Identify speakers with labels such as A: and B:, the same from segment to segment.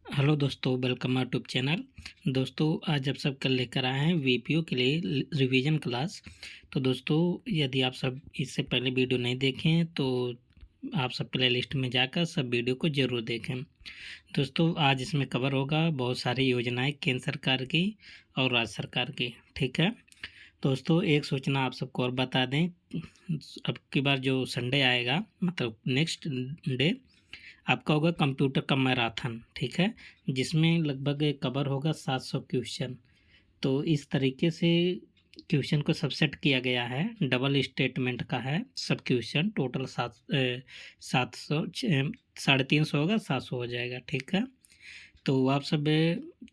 A: Hello दोस्तों, welcome my YouTube channel. दोस्तों, आज आप सब कल लेकर आए हैं वीपीओ के लिए रिवीजन क्लास। तो दोस्तों, यदि आप सब इससे पहले वीडियो नहीं देखे हैं तो आप सब प्ले लिस्ट में जाकर सब वीडियो को ज़रूर देखें। दोस्तों, आज इसमें कवर होगा बहुत सारी योजनाएं केंद्र सरकार की और राज्य सरकार की। ठीक है दोस्तों, एक सूचना आप सबको और बता दें। अब की बार जो संडे आएगा, मतलब नेक्स्ट डे, आपका होगा कंप्यूटर का मैराथन। ठीक है, जिसमें लगभग कवर होगा 700 क्वेश्चन। तो इस तरीके से क्वेश्चन को सबसेट किया गया है, डबल स्टेटमेंट का है सब क्वेश्चन। टोटल 700 350 होगा, 700 हो जाएगा। ठीक है, तो आप सब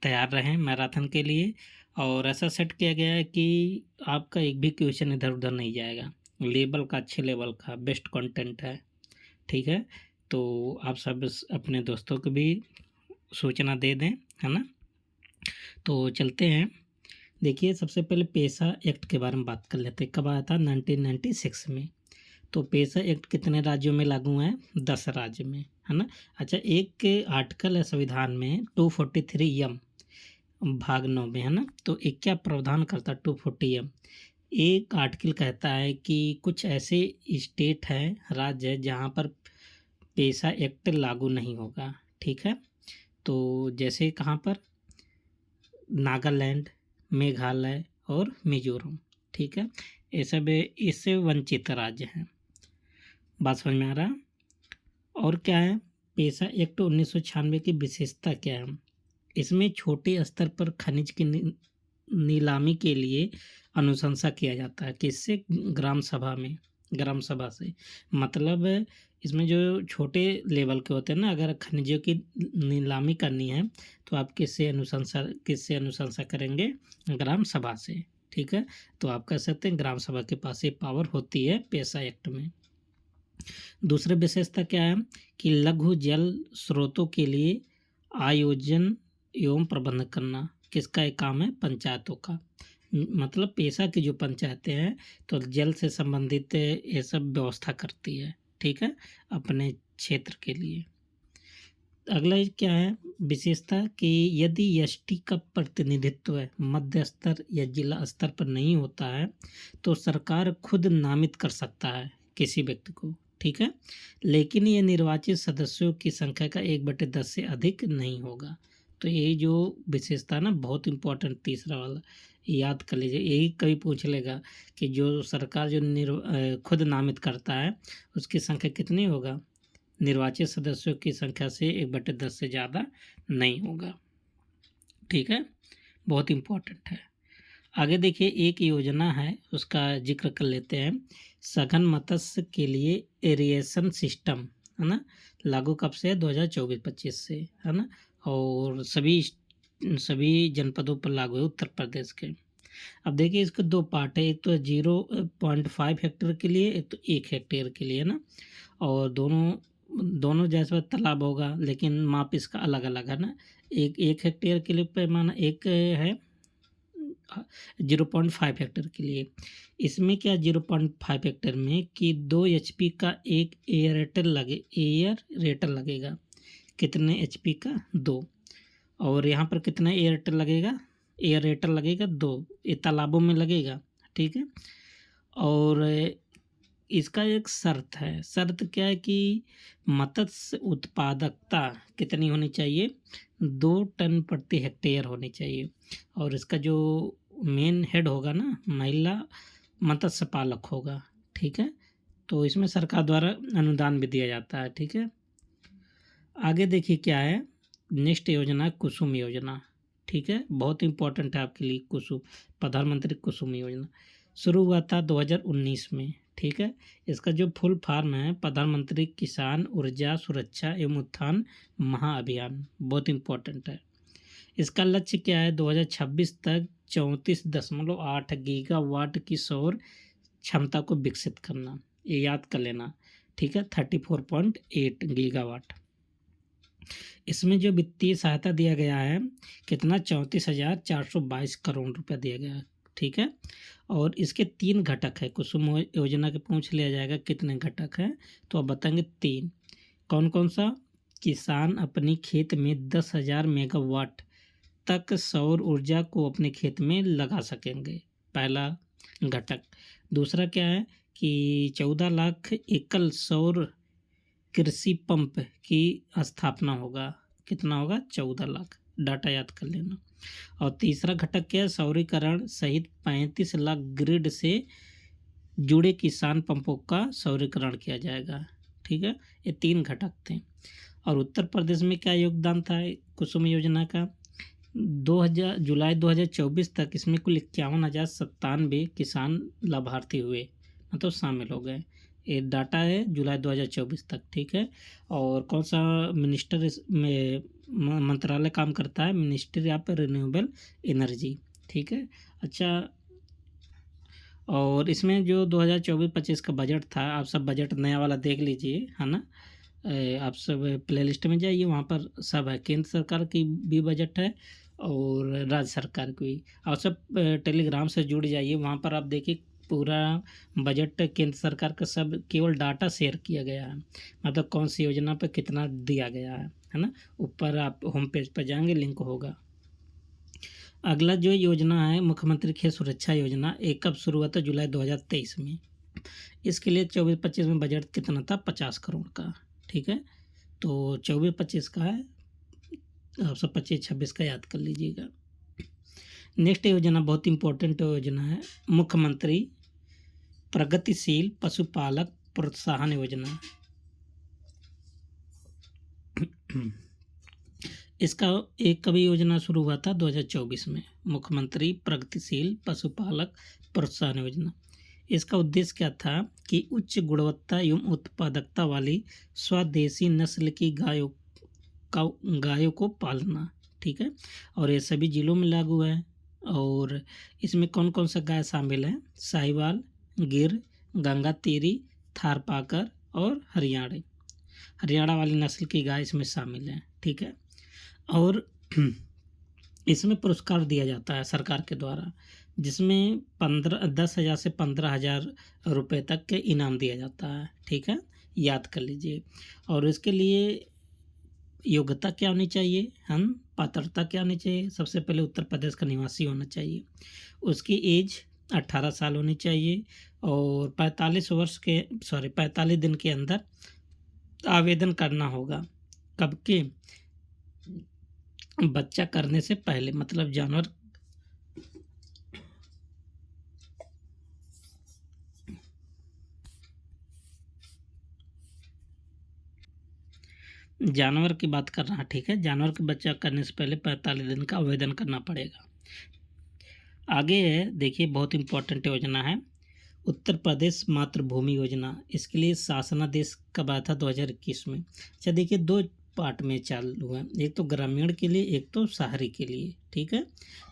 A: तैयार रहें मैराथन के लिए। और ऐसा सेट किया गया है कि आपका एक भी क्वेश्चन इधर उधर नहीं जाएगा। लेवल का, अच्छे लेवल का बेस्ट कंटेंट है। ठीक है, तो आप सब अपने दोस्तों को भी सूचना दे दें, है ना। तो चलते हैं। देखिए, सबसे पहले पेशा एक्ट के बारे में बात कर लेते हैं। कब आया था? 1996 में। तो पेशा एक्ट कितने राज्यों में लागू है? 10 राज्य में, है ना। अच्छा, एक आर्टिकल है संविधान में 243 भाग 9 में, है ना। तो एक क्या प्रावधान करता है 240? एक आर्टिकल कहता है कि कुछ ऐसे स्टेट हैं, राज्य है, जहाँ पर पेशा एक्ट लागू नहीं होगा। ठीक है, तो जैसे कहाँ पर? नागालैंड, मेघालय और मिजोरम। ठीक है, ये सब इससे वंचित राज्य हैं। बात समझ में आ रहा है? और क्या है पेशा एक्ट 1996 की विशेषता क्या है? इसमें छोटे स्तर पर खनिज की नीलामी के लिए अनुशंसा किया जाता है। किससे? ग्राम सभा से। मतलब इसमें जो छोटे लेवल के होते हैं ना, अगर खनिजों की नीलामी करनी है तो आप किससे अनुशंसा करेंगे? ग्राम सभा से। ठीक है, तो आप कह सकते हैं ग्राम सभा के पास ये पावर होती है पेशा एक्ट में। दूसरी विशेषता क्या है कि लघु जल स्रोतों के लिए आयोजन एवं प्रबंध करना। किसका एक काम है? पंचायतों का। मतलब पेशा की जो पंचायतें हैं तो जल से संबंधित ये सब व्यवस्था करती है। ठीक है, अपने क्षेत्र के लिए। अगला क्या है विशेषता कि यदि एसटी का प्रतिनिधित्व मध्य स्तर या जिला स्तर पर नहीं होता है तो सरकार खुद नामित कर सकता है किसी व्यक्ति को। ठीक है, लेकिन ये निर्वाचित सदस्यों की संख्या का 1/10 से अधिक नहीं होगा। तो ये जो विशेषता ना, बहुत इम्पोर्टेंट, तीसरा वाला याद कर लीजिए। यही कभी पूछ लेगा कि जो सरकार जो खुद नामित करता है उसकी संख्या कितनी होगा? निर्वाचित सदस्यों की संख्या से 1/10 से ज़्यादा नहीं होगा। ठीक है, बहुत इम्पोर्टेंट है। आगे देखिए, एक योजना है उसका जिक्र कर लेते हैं। सघन मत्स्य के लिए एरिएशन सिस्टम, है ना, लागू कब से है? 2024-25 से, है ना। और सभी जनपदों पर लागू है उत्तर प्रदेश के। अब देखिए, इसके दो पार्ट है। एक तो 0.5 हेक्टेयर के लिए, एक तो 1 हेक्टेयर के लिए, है ना। और दोनों दोनों जैसा तालाब होगा, लेकिन माप इसका अलग अलग है ना। एक हेक्टेयर के लिए पैमाना एक है, 0.5 हेक्टेयर के लिए। इसमें क्या 0.5 हेक्टेयर में कि 2 एचपी का एक एयर रेटर लगेगा। कितने एचपी का? 2। और यहाँ पर कितना एयर लगेगा? एयर रेटर लगेगा 2। ये तालाबों में लगेगा। ठीक है, और इसका एक शर्त है। शर्त क्या है कि मत्स्य उत्पादकता कितनी होनी चाहिए? 2 टन प्रति हेक्टेयर होनी चाहिए। और इसका जो मेन हेड होगा ना, महिला मत्स्य पालक होगा। ठीक है, तो इसमें सरकार द्वारा अनुदान भी दिया जाता है। ठीक है, आगे देखिए क्या है। नेक्स्ट योजना कुसुम योजना। ठीक है, बहुत इंपॉर्टेंट है आपके लिए कुसुम, प्रधानमंत्री कुसुम योजना। शुरू हुआ था 2019 में। ठीक है, इसका जो फुल फॉर्म है प्रधानमंत्री किसान ऊर्जा सुरक्षा एवं उत्थान महाअभियान। बहुत इंपॉर्टेंट है। इसका लक्ष्य क्या है? 2026 तक 34.8 गीगावाट की सौर क्षमता को विकसित करना। ये याद कर लेना। ठीक है, 34.8 गीगावाट। इसमें जो वित्तीय सहायता दिया गया है कितना? 34,422 करोड़ रुपया दिया गया है। ठीक है, और इसके 3 घटक है। कुसुम योजना के पूछ लिया जाएगा कितने घटक हैं, तो आप बताएंगे 3। कौन कौन सा? किसान अपनी खेत में 10,000 मेगावाट तक सौर ऊर्जा को अपने खेत में लगा सकेंगे, पहला घटक। दूसरा क्या है कि 14 लाख एकल सौर कृषि पंप की स्थापना होगा। कितना होगा? 14 लाख। डाटा याद कर लेना। और तीसरा घटक क्या है? सौरीकरण सहित 35 लाख ग्रिड से जुड़े किसान पंपों का सौरीकरण किया जाएगा। ठीक है, ये 3 घटक थे। और उत्तर प्रदेश में क्या योगदान था कुसुम योजना का? 2000 जुलाई 2024 तक इसमें कुल 51,097 किसान लाभार्थी हुए, मतलब शामिल हो गए। ये डाटा है जुलाई 2024 तक। ठीक है, और कौन सा मिनिस्टर इसमें मंत्रालय काम करता है? Ministry of renewable energy. ठीक है, अच्छा। और इसमें जो 2024-25 का बजट था, आप सब बजट नया वाला देख लीजिए, है ना। आप सब प्लेलिस्ट में जाइए, वहाँ पर सब है। केंद्र सरकार की भी बजट है और राज्य सरकार की भी। और सब टेलीग्राम से जुड़ जाइए, वहाँ पर आप देखिए पूरा बजट केंद्र सरकार का सब केवल डाटा शेयर किया गया है, मतलब कौन सी योजना पर कितना दिया गया है ना। ऊपर आप होम पेज पर जाएंगे, लिंक होगा। अगला जो योजना है मुख्यमंत्री खेत सुरक्षा योजना, एक कब शुरू हुआ था? जुलाई 2023 में। इसके लिए 24-25 में बजट कितना था? 50 करोड़ का। ठीक है, तो 24-25 का है, आप सब 25-26 का याद कर लीजिएगा। नेक्स्ट योजना बहुत इंपॉर्टेंट योजना है, मुख्यमंत्री प्रगतिशील पशुपालक प्रोत्साहन योजना। इसका एक कभी योजना शुरू हुआ था 2024 में, मुख्यमंत्री प्रगतिशील पशुपालक प्रोत्साहन योजना। इसका उद्देश्य क्या था कि उच्च गुणवत्ता एवं उत्पादकता वाली स्वदेशी नस्ल की गायों को पालना। ठीक है, और ये सभी जिलों में लागू है। और इसमें कौन कौन सा गाय शामिल है? साहिवाल, गिर, गंगातीरी, थारपाकर और हरियाणा वाली नस्ल की गाय इसमें शामिल है। ठीक है, और इसमें पुरस्कार दिया जाता है सरकार के द्वारा, जिसमें 10,000 से 15,000 रुपये तक के इनाम दिया जाता है। ठीक है, याद कर लीजिए। और इसके लिए योग्यता क्या होनी चाहिए? हम पात्रता क्या होनी चाहिए? सबसे पहले उत्तर प्रदेश का निवासी होना चाहिए, उसकी एज 18 साल होनी चाहिए, और 45 दिन के अंदर आवेदन करना होगा। कब के? बच्चा करने से पहले, मतलब जानवर की बात कर रहा है। ठीक है, जानवर के बच्चा करने से पहले 45 दिन का आवेदन करना पड़ेगा। आगे है, देखिए बहुत इंपॉर्टेंट योजना है, उत्तर प्रदेश मातृभूमि योजना। इसके लिए शासनादेश कब आया था? 2021 में। अच्छा, देखिए 2 पार्ट में चालू है, एक तो ग्रामीण के लिए, एक तो शहरी के लिए। ठीक है,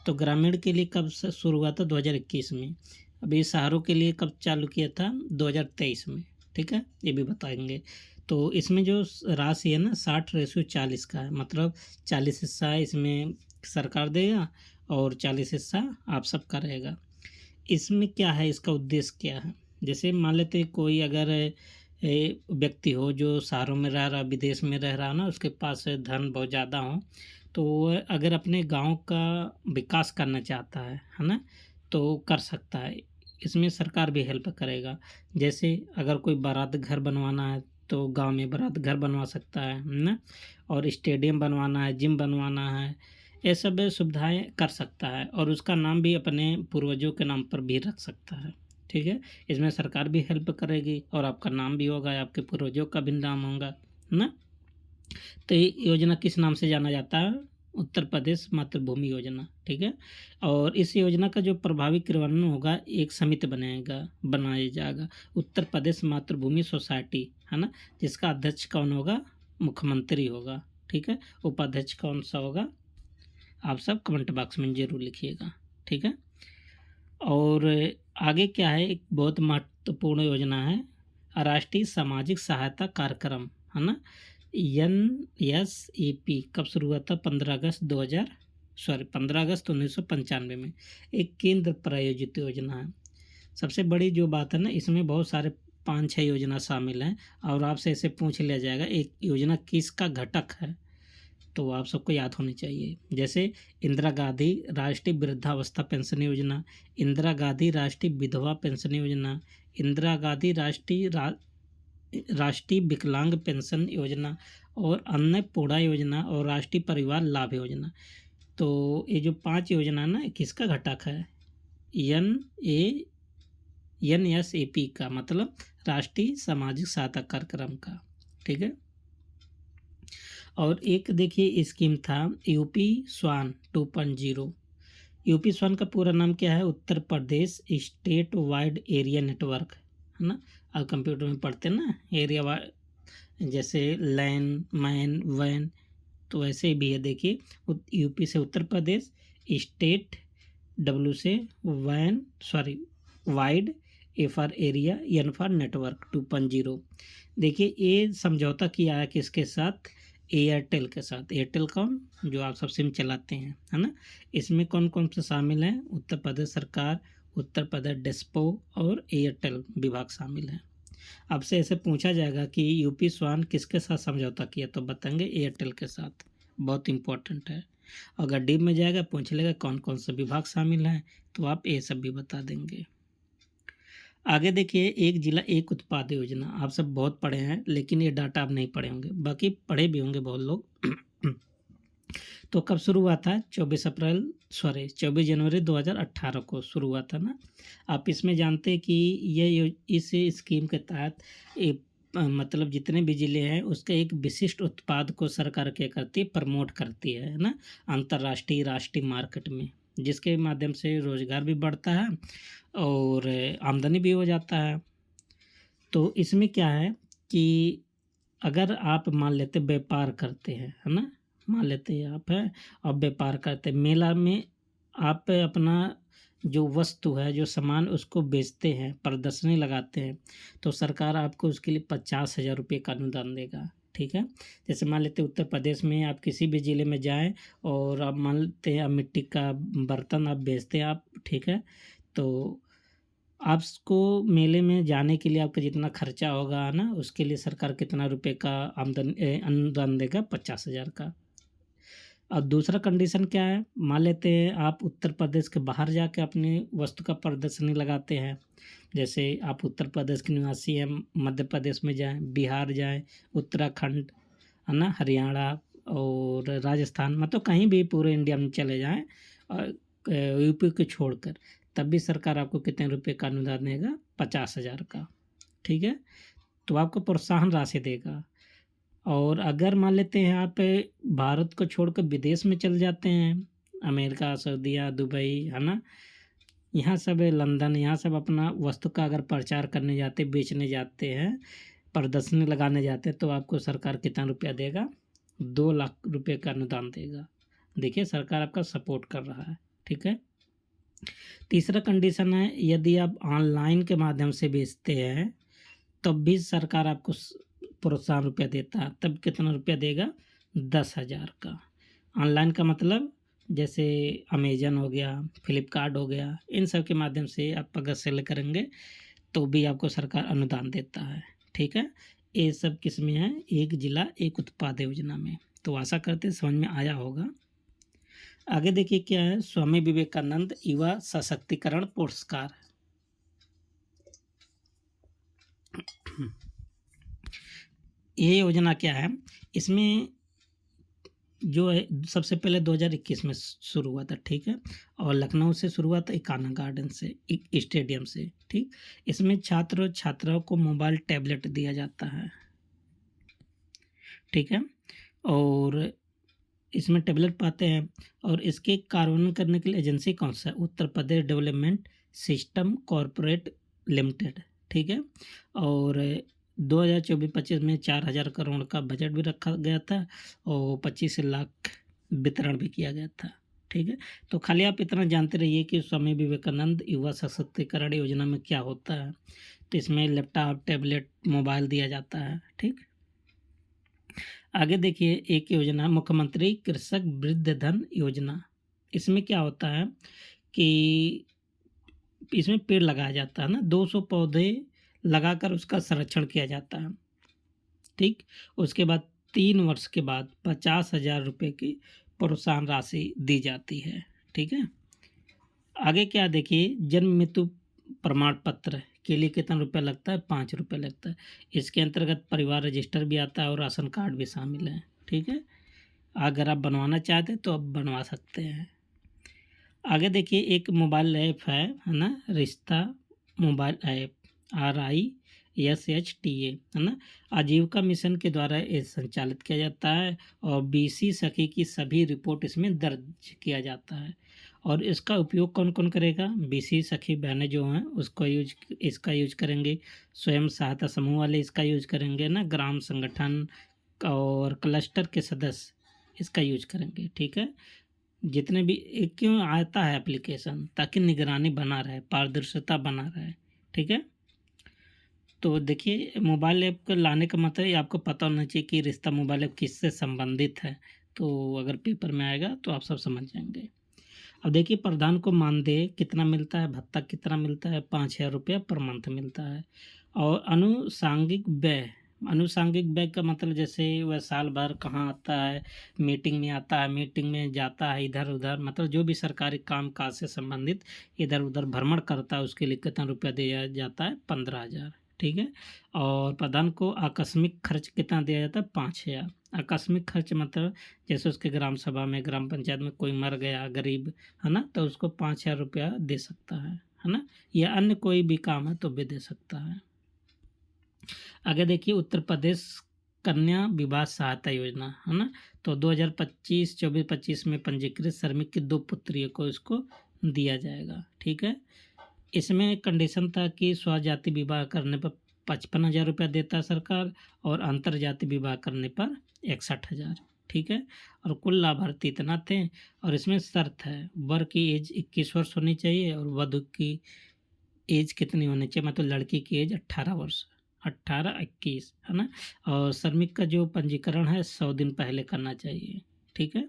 A: तो ग्रामीण के लिए कब से शुरू हुआ था? 2021 में। अभी शहरों के लिए कब चालू किया था? 2023 में। ठीक है, ये भी बताएंगे। तो इसमें जो राशि है ना, 60:40 का है, मतलब 40 हिस्सा इसमें सरकार देगा और 40 हिस्सा आप सबका रहेगा। इसमें क्या है, इसका उद्देश्य क्या है? जैसे मान लेते हैं कोई अगर व्यक्ति हो जो शहरों में रह रहा, विदेश में रह रहा ना, उसके पास धन बहुत ज़्यादा हो, तो वो अगर अपने गांव का विकास करना चाहता है ना, तो कर सकता है। इसमें सरकार भी हेल्प करेगा। जैसे अगर कोई बारात घर बनवाना है तो गांव में बारात घर बनवा सकता है ना, और स्टेडियम बनवाना है, जिम बनवाना है, ये सब सुविधाएं कर सकता है, और उसका नाम भी अपने पूर्वजों के नाम पर भी रख सकता है। ठीक है, इसमें सरकार भी हेल्प करेगी और आपका नाम भी होगा, आपके पूर्वजों का भी नाम होगा ना। तो ये योजना किस नाम से जाना जाता है? उत्तर प्रदेश मातृभूमि योजना। ठीक है, और इस योजना का जो प्रभावी क्रियान्वयन होगा, एक समिति बनाया जाएगा, उत्तर प्रदेश मातृभूमि सोसाइटी, है ना, जिसका अध्यक्ष कौन होगा? मुख्यमंत्री होगा। ठीक है, उपाध्यक्ष कौन सा होगा? आप सब कमेंट बॉक्स में जरूर लिखिएगा। ठीक है, और आगे क्या है, एक बहुत महत्वपूर्ण योजना है, राष्ट्रीय सामाजिक सहायता कार्यक्रम, है ना, NSAP। कब शुरू हुआ था? 15 अगस्त 1995 में। एक केंद्र प्रायोजित योजना है। सबसे बड़ी जो बात है ना, इसमें बहुत सारे 5-6 योजना शामिल हैं और आपसे ऐसे पूछ लिया जाएगा एक योजना किसका घटक है, तो आप सबको याद होनी चाहिए। जैसे इंदिरा गांधी राष्ट्रीय वृद्धावस्था पेंशन योजना, इंदिरा गांधी राष्ट्रीय विधवा पेंशन योजना, इंदिरा गांधी राष्ट्रीय विकलांग पेंशन योजना और अन्नपूर्णा योजना और राष्ट्रीय परिवार लाभ योजना। तो ये जो 5 योजना ना किसका घटक है, NSAP का, मतलब राष्ट्रीय सामाजिक सहायता कार्यक्रम का। ठीक है। और एक देखिए स्कीम था यूपी स्वान 2.0। यूपी स्वान का पूरा नाम क्या है, उत्तर Pradesh state wide area network, है ना। अब कंप्यूटर में पढ़ते हैं ना एरिया वाइड, जैसे लैन मैन वैन, तो ऐसे भी है। देखिए यूपी से उत्तर प्रदेश, स्टेट W से वैन wide, A for area, N for network 2.0। देखिए ये समझौता किया है किसके साथ, एयरटेल के साथ। एयरटेल कौन, जो आप सब सिम चलाते हैं, है ना। इसमें कौन कौन से शामिल हैं, उत्तर प्रदेश सरकार, उत्तर प्रदेश डिस्पो और एयरटेल विभाग शामिल हैं। आपसे ऐसे पूछा जाएगा कि यूपी स्वान किसके साथ समझौता किया, तो बताएंगे एयरटेल के साथ, बहुत इंपॉर्टेंट है। अगर डीप में जाएगा पूछ लेगा कौन कौन से विभाग शामिल हैं, तो आप ये सब भी बता देंगे। आगे देखिए एक जिला एक उत्पाद योजना, आप सब बहुत पढ़े हैं लेकिन ये डाटा आप नहीं पढ़े होंगे, बाकी पढ़े भी होंगे बहुत लोग। तो कब शुरू हुआ था, 24 जनवरी 2018 को शुरू हुआ था ना। आप इसमें जानते हैं कि ये इस स्कीम के तहत मतलब जितने भी ज़िले हैं उसके एक विशिष्ट उत्पाद को सरकार क्या करती है, प्रमोट करती है ना, अंतर्राष्ट्रीय राष्ट्रीय मार्केट में, जिसके माध्यम से रोज़गार भी बढ़ता है और आमदनी भी हो जाता है। तो इसमें क्या है कि अगर आप मान लेते व्यापार करते हैं, है ना, मान लेते हैं आप हैं और व्यापार करते हैं, मेला में आप अपना जो वस्तु है, जो सामान, उसको बेचते हैं, प्रदर्शनी लगाते हैं, तो सरकार आपको उसके लिए 50,000 रुपये का अनुदान देगा। ठीक है। जैसे मान लेते हैं उत्तर प्रदेश में आप किसी भी ज़िले में जाएं और आप मान लेते हैं आप मिट्टी का बर्तन आप बेचते हैं आप, ठीक है, तो आपको मेले में जाने के लिए आपका जितना खर्चा होगा ना, उसके लिए सरकार कितना रुपए का अनुदान देगा, 50,000 का। और दूसरा कंडीशन क्या है, मान लेते हैं आप उत्तर प्रदेश के बाहर जाके अपनी वस्तु का प्रदर्शनी लगाते हैं, जैसे आप उत्तर प्रदेश के निवासी हैं, मध्य प्रदेश में जाएं, बिहार जाएं, उत्तराखंड, है ना, हरियाणा और राजस्थान, मतलब कहीं भी पूरे इंडिया में चले जाएं और यूपी को छोड़कर, तब भी सरकार आपको कितने रुपए का अनुदान देगा, 50,000 का। ठीक है। तो आपको प्रोत्साहन राशि देगा। और अगर मान लेते हैं आप भारत को छोड़कर विदेश में चल जाते हैं, अमेरिका, सऊदीया, दुबई, है ना, यहाँ सब लंदन, यहाँ सब अपना वस्तु का अगर प्रचार करने जाते, बेचने जाते हैं, प्रदर्शनी लगाने जाते हैं, तो आपको सरकार कितना रुपया देगा, 2 लाख रुपये का अनुदान देगा। देखिए सरकार आपका सपोर्ट कर रहा है। ठीक है। तीसरा कंडीशन है, यदि आप ऑनलाइन के माध्यम से बेचते हैं तब भी सरकार आपको प्रोत्साहन रुपया देता है। तब कितना रुपया देगा, 10,000 का। ऑनलाइन का मतलब जैसे अमेजन हो गया, फ्लिपकार्ट हो गया, इन सब के माध्यम से आप अगर सेल करेंगे तो भी आपको सरकार अनुदान देता है। ठीक है। ये सब किस में है, एक जिला एक उत्पाद योजना में। तो आशा करते समझ में आया होगा। आगे देखिए क्या है, स्वामी विवेकानंद युवा सशक्तिकरण पुरस्कार। ये योजना क्या है, इसमें जो है सबसे पहले 2021 में शुरू हुआ था। ठीक है। और लखनऊ से शुरू हुआ था, इकाना गार्डन से, स्टेडियम से। ठीक। इसमें छात्र और छात्राओं को मोबाइल टैबलेट दिया जाता है। ठीक है। और इसमें टैबलेट पाते हैं। और इसके कार्यान्वयन करने के लिए एजेंसी कौन सा है, Uttar Pradesh development system corporate limited. ठीक है। और 2024-25 में 4,000 करोड़ का बजट भी रखा गया था और 25 लाख वितरण भी किया गया था। ठीक है। तो खाली आप इतना जानते रहिए कि स्वामी विवेकानंद युवा सशक्तिकरण योजना में क्या होता है। तो इसमें लैपटॉप, टैबलेट, मोबाइल दिया जाता है। ठीक। आगे देखिए एक योजना, मुख्यमंत्री कृषक वृद्ध धन योजना। इसमें क्या होता है कि इसमें पेड़ लगाया जाता है ना, 200 पौधे लगाकर उसका संरक्षण किया जाता है। ठीक, उसके बाद 3 वर्ष के बाद 50,000 रुपये की प्रोत्साहन राशि दी जाती है। ठीक है, आगे क्या देखिए, जन्म मृत्यु प्रमाण पत्र के लिए कितना रुपया लगता है? 5 रुपये लगता है। इसके अंतर्गत परिवार रजिस्टर भी आता है और राशन कार्ड भी शामिल है। ठीक है, अगर आप बनवाना चाहते हैं तो आप बनवा सकते हैं। आगे देखिए, एक मोबाइल ऐप है ना, रिश्ता मोबाइल ऐप, RISHTA, है ना, आजीविका मिशन के द्वारा ये संचालित किया जाता है और BC सखी की सभी रिपोर्ट इसमें दर्ज किया जाता है। और इसका उपयोग कौन कौन करेगा? BC सखी बहनें जो हैं उसको इसका यूज करेंगे, स्वयं सहायता समूह वाले इसका यूज करेंगे ना, ग्राम संगठन और क्लस्टर के सदस्य इसका यूज करेंगे। ठीक है, जितने भी एक क्यों आता है एप्लीकेशन, ताकि निगरानी बना रहे, पारदर्शिता बना रहे। ठीक है, तो देखिए, मोबाइल ऐप को लाने का मतलब ये आपको पता होना चाहिए कि रिश्ता मोबाइल ऐप किससे संबंधित है। तो अगर पेपर में आएगा तो आप सब समझ जाएंगे। अब देखिए, प्रधान को मानदेय कितना मिलता है, भत्ता कितना मिलता है? 5,000 रुपया पर मंथ मिलता है। और अनुसांगिक व्यय का मतलब जैसे वह साल भर कहाँ आता है, मीटिंग में आता है, मीटिंग में जाता है, इधर उधर, मतलब जो भी सरकारी काम काज से संबंधित इधर उधर भ्रमण करता है, उसके लिए कितना रुपया दिया जाता है? 15,000। ठीक है, और प्रधान को आकस्मिक खर्च कितना दिया जाता है? 5,000। आकस्मिक खर्च मतलब जैसे उसके ग्राम सभा में, ग्राम पंचायत में कोई मर गया गरीब, है ना, तो उसको 5,000 रुपया दे सकता है ना, या अन्य कोई भी काम है तो भी दे सकता है। आगे देखिए, उत्तर प्रदेश कन्या विवाह सहायता योजना, है ना, तो 2024-25 में पंजीकृत श्रमिक की 2 पुत्रियों को इसको दिया जाएगा। ठीक है, इसमें कंडीशन था कि स्वजाति विवाह करने पर 55,000 रुपया देता है सरकार, और अंतर जाति विवाह करने पर 61,000। ठीक है, और कुल लाभार्थी इतना थे। और इसमें शर्त है, वर की एज 21 वर्ष होनी चाहिए और वधु की एज कितनी होनी चाहिए, मतलब लड़की की एज 18 वर्ष, 18-21, है ना, और श्रमिक का जो पंजीकरण है 100 दिन पहले करना चाहिए। ठीक है,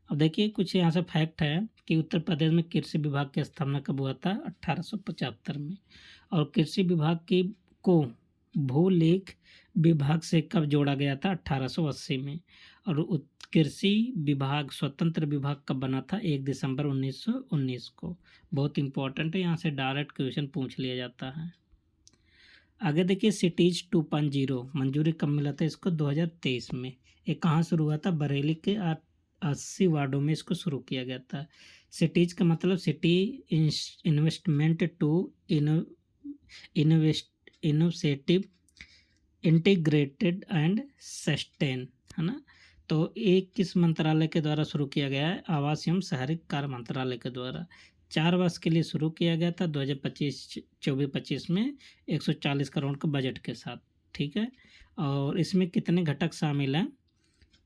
A: अब देखिए, कुछ यहाँ से फैक्ट है कि उत्तर प्रदेश में कृषि विभाग की स्थापना कब हुआ था? 1875 में। और कृषि विभाग की को भूलेख विभाग से कब जोड़ा गया था? 1880 में। और कृषि विभाग स्वतंत्र विभाग कब बना था? 1 दिसंबर 1919 को। बहुत इंपॉर्टेंट है, यहाँ से डायरेक्ट क्वेश्चन पूछ लिया जाता है। आगे देखिए, सिटीज 2.0 मंजूरी कब मिला था इसको? 2023 में। ये कहाँ शुरू हुआ था? बरेली के 80 वार्डों में इसको शुरू किया गया था। सिटीज का मतलब city investment to innovative integrated and sustain, है ना, तो एक किस मंत्रालय के द्वारा शुरू किया गया है? आवास एवं शहरी कार्य मंत्रालय के द्वारा। 4 वर्ष के लिए शुरू किया गया था 2024-25 में 140 करोड़ के बजट के साथ। ठीक है, और इसमें कितने घटक शामिल हैं?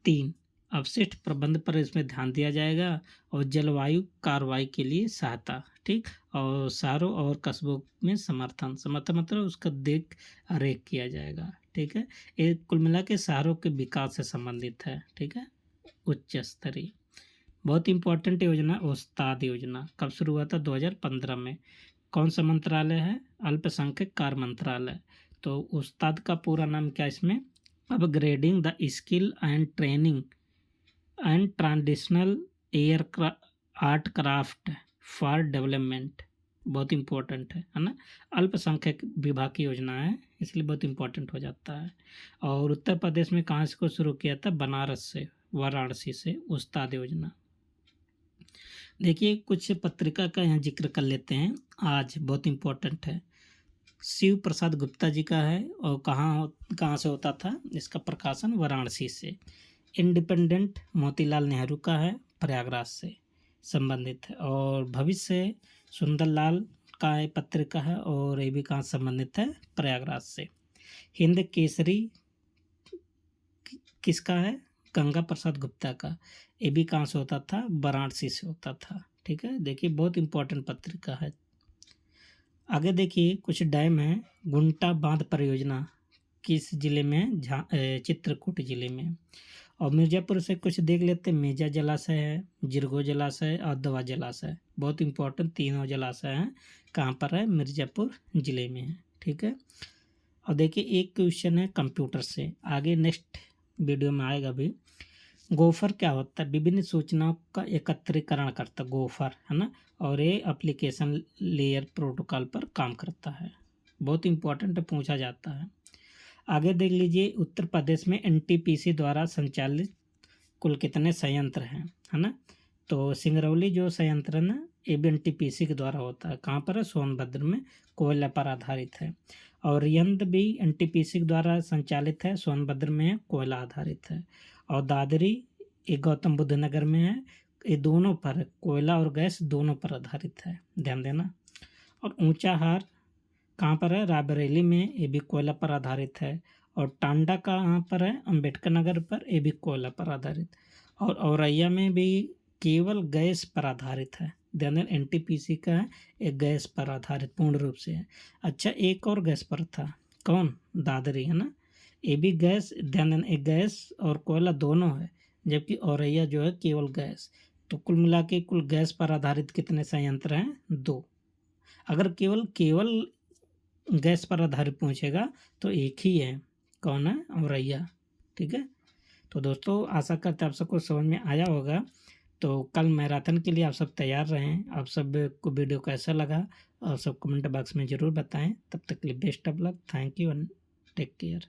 A: 3। अपशिष्ट प्रबंध पर इसमें ध्यान दिया जाएगा, और जलवायु कार्रवाई के लिए सहायता। ठीक, और शहरों और कस्बों में समर्थन मतलब उसका देख रेख किया जाएगा। ठीक है, ये कुल मिला के शहरों के विकास से संबंधित है। ठीक है, उच्च स्तरीय। बहुत इंपॉर्टेंट योजना उस्ताद योजना कब शुरू हुआ था? 2015 में। कौन सा मंत्रालय है? अल्पसंख्यक कार्य मंत्रालय। तो उस्ताद का पूरा नाम क्या इसमें? Upgrading the skill and training and traditional art craft for development. बहुत इंपॉर्टेंट है ना, अल्पसंख्यक विभाग की योजना है, इसलिए बहुत इंपॉर्टेंट हो जाता है। और उत्तर प्रदेश में कहाँ से को शुरू किया था? बनारस से, वाराणसी से उस्ताद योजना। देखिए, कुछ पत्रिका का यहाँ जिक्र कर लेते हैं, आज बहुत इंपॉर्टेंट है। शिव प्रसाद गुप्ता जी का है, और कहाँ से होता था इसका प्रकाशन? वाराणसी से। इंडिपेंडेंट मोतीलाल नेहरू का है, प्रयागराज से संबंधित है। और भविष्य सुंदरलाल का है पत्रिका है, और ये भी कहाँ संबंधित है? प्रयागराज से। हिंद केसरी किसका है? गंगा प्रसाद गुप्ता का। ये भी कहाँ से होता था? वाराणसी से होता था। ठीक है, देखिए, बहुत इंपॉर्टेंट पत्रिका है। आगे देखिए, कुछ डैम है। गुंटा बांध परियोजना किस जिले में? चित्रकूट जिले में। और मिर्ज़ापुर से कुछ देख लेते हैं। मेजा जलाशय है, जिरगो जलाशय और दवा जलाशय। बहुत इंपॉर्टेंट तीनों जलाशय हैं। कहाँ पर है? मिर्ज़ापुर जिले में है। ठीक है। और देखिए एक क्वेश्चन है कंप्यूटर से, आगे नेक्स्ट वीडियो में आएगा भी। गोफर क्या होता है? विभिन्न सूचनाओं का एकत्रीकरण करता है गोफर, है ना। और ये एप्लीकेशन लेयर प्रोटोकॉल पर काम करता है। बहुत इंपॉर्टेंट पूछा जाता है। आगे देख लीजिए, उत्तर प्रदेश में एनटीपीसी द्वारा संचालित कुल कितने संयंत्र हैं, है ना। तो सिंगरौली जो संयंत्र है ना, ये भी एनटीपीसी के द्वारा होता है। कहाँ पर है? सोनभद्र में, कोयला पर आधारित है। और रियंद भी एनटीपीसी के द्वारा संचालित है, सोनभद्र में है, कोयला आधारित है। और दादरी ये गौतम बुद्ध नगर में है। ये दोनों पर कोयला और गैस दोनों पर आधारित है, ध्यान देना। और ऊंचाहार कहाँ पर है? रायबरेली में, ये भी कोयला पर आधारित है। और टांडा कहाँ पर है? अंबेडकर नगर पर, ये भी कोयला पर आधारित। और औरैया में भी केवल गैस पर आधारित है। ध्यान देना, एनटीपीसी का है, एक गैस पर आधारित पूर्ण रूप से है। अच्छा, एक और गैस पर था, कौन? दादरी, है ना। ये भी गैस, ध्यान देना, एक गैस और कोयला दोनों है, जबकि औरैया जो है केवल गैस। तो कुल मिला के कुल गैस पर आधारित कितने संयंत्र हैं? 2। अगर केवल केवल गैस पर आधारित पूछेगा तो एक ही है, कौन है? औरैया, ठीक है। तो दोस्तों आशा करते आप सबको समझ में आया होगा। तो कल मैराथन के लिए आप सब तैयार रहें। आप सब को वीडियो कैसा लगा आप सब कमेंट बॉक्स में ज़रूर बताएं। तब तक के लिए best of luck, thank you and take care.